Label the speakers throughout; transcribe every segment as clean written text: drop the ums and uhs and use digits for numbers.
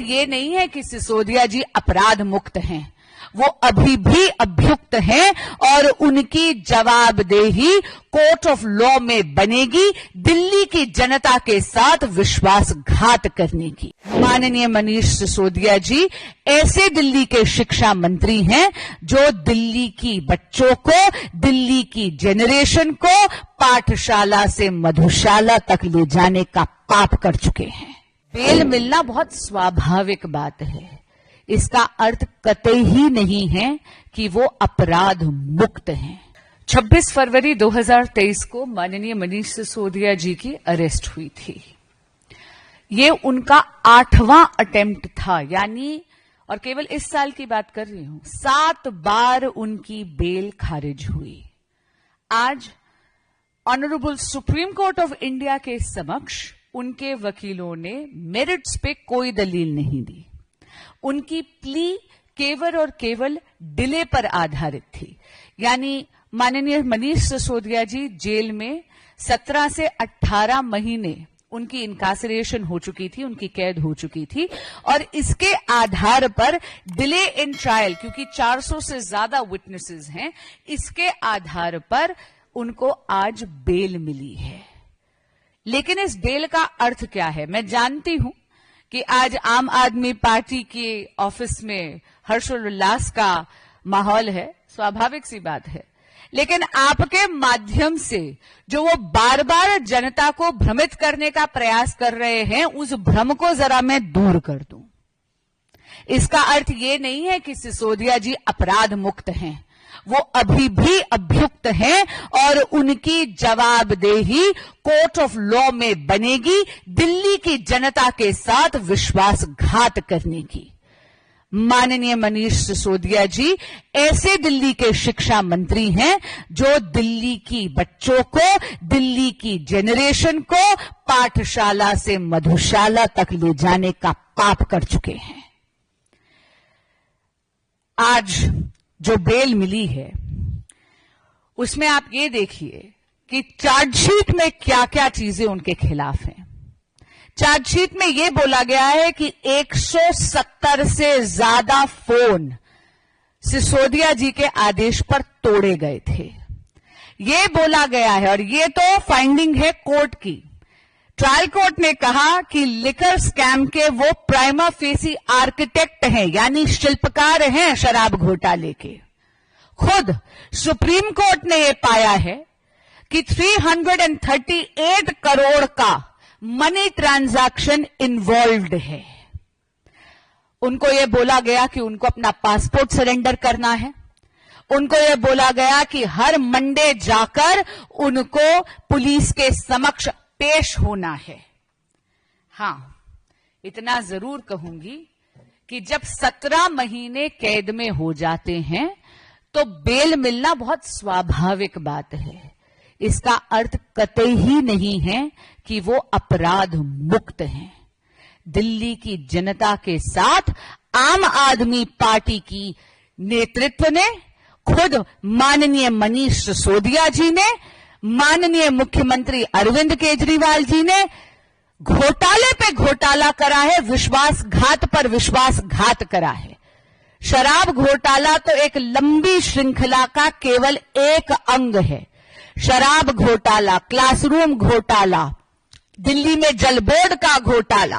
Speaker 1: ये नहीं है कि सिसोदिया जी अपराध मुक्त हैं, वो अभी भी अभियुक्त हैं और उनकी जवाबदेही कोर्ट ऑफ लॉ में बनेगी दिल्ली की जनता के साथ विश्वासघात करने की। माननीय मनीष सिसोदिया जी ऐसे दिल्ली के शिक्षा मंत्री हैं जो दिल्ली की बच्चों को, दिल्ली की जनरेशन को पाठशाला से मधुशाला तक ले जाने का पाप कर चुके हैं। बेल मिलना बहुत स्वाभाविक बात है, इसका अर्थ कतई ही नहीं है कि वो अपराध मुक्त हैं। 26 फरवरी 2023 को माननीय मनीष सिसोदिया जी की अरेस्ट हुई थी। ये उनका 8वां अटेम्प्ट था, यानी और केवल इस साल की बात कर रही हूं, 7 बार उनकी बेल खारिज हुई। आज honourable supreme court of India के समक्ष उनके वकीलों ने मेरिट्स पे कोई दलील नहीं दी। उनकी प्ली केवल और केवल डिले पर आधारित थी, यानी माननीय मनीष सिसोदिया जी जेल में 17 से 18 महीने उनकी इनकासरेशन हो चुकी थी, उनकी कैद हो चुकी थी और इसके आधार पर डिले इन ट्रायल, क्योंकि 400 से ज्यादा विटनेसेस हैं, इसके आधार पर उनको आज बेल मिली है। लेकिन इस बेल का अर्थ क्या है? मैं जानती हूं कि आज आम आदमी पार्टी के ऑफिस में हर्षोल्लास का माहौल है, स्वाभाविक सी बात है, लेकिन आपके माध्यम से जो वो बार बार जनता को भ्रमित करने का प्रयास कर रहे हैं, उस भ्रम को जरा मैं दूर कर दूं। इसका अर्थ ये नहीं है कि सिसोदिया जी अपराध मुक्त हैं, वो अभी भी अभियुक्त हैं और उनकी जवाबदेही कोर्ट ऑफ लॉ में बनेगी दिल्ली की जनता के साथ विश्वासघात करने की। माननीय मनीष सिसोदिया जी ऐसे दिल्ली के शिक्षा मंत्री हैं जो दिल्ली की बच्चों को, दिल्ली की जनरेशन को पाठशाला से मधुशाला तक ले जाने का पाप कर चुके हैं। आज जो बेल मिली है उसमें आप ये देखिए कि चार्जशीट में क्या क्या चीजें उनके खिलाफ हैं। चार्जशीट में यह बोला गया है कि 170 से ज्यादा फोन सिसोदिया जी के आदेश पर तोड़े गए थे, यह बोला गया है। और यह तो फाइंडिंग है कोर्ट की। ट्रायल कोर्ट ने कहा कि लिकर स्कैम के वो प्राइमा फेसी आर्किटेक्ट हैं, यानी शिल्पकार हैं शराब घोटाले के। खुद सुप्रीम कोर्ट ने यह पाया है कि 338 करोड़ का मनी ट्रांजैक्शन इन्वॉल्व्ड है। उनको यह बोला गया कि उनको अपना पासपोर्ट सरेंडर करना है। उनको यह बोला गया कि हर मंडे जाकर उनको पुलिस के समक्ष पेश होना है। हां, इतना जरूर कहूंगी कि जब 17 महीने कैद में हो जाते हैं तो बेल मिलना बहुत स्वाभाविक बात है। इसका अर्थ कतई ही नहीं है कि वो अपराध मुक्त हैं। दिल्ली की जनता के साथ आम आदमी पार्टी की नेतृत्व ने, खुद माननीय मनीष सिसोदिया जी ने, माननीय मुख्यमंत्री अरविंद केजरीवाल जी ने घोटाले पे घोटाला करा है, विश्वासघात पर विश्वासघात करा है। शराब घोटाला तो एक लंबी श्रृंखला का केवल एक अंग है। शराब घोटाला, क्लासरूम घोटाला, दिल्ली में जल बोर्ड का घोटाला,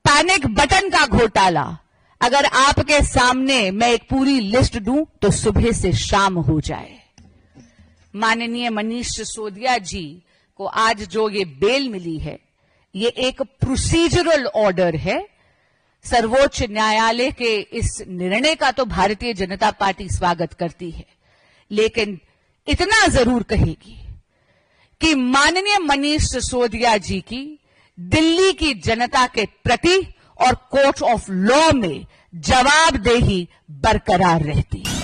Speaker 1: पैनिक बटन का घोटाला। अगर आपके सामने मैं एक पूरी लिस्ट दूं तो सुबह से शाम हो जाए। माननीय मनीष सिसोदिया जी को आज जो ये बेल मिली है, ये एक प्रोसीजरल ऑर्डर है। सर्वोच्च न्यायालय के इस निर्णय का तो भारतीय जनता पार्टी स्वागत करती है, लेकिन इतना जरूर कहेगी कि माननीय मनीष सिसोदिया जी की दिल्ली की जनता के प्रति और कोर्ट ऑफ लॉ में जवाबदेही बरकरार रहती है।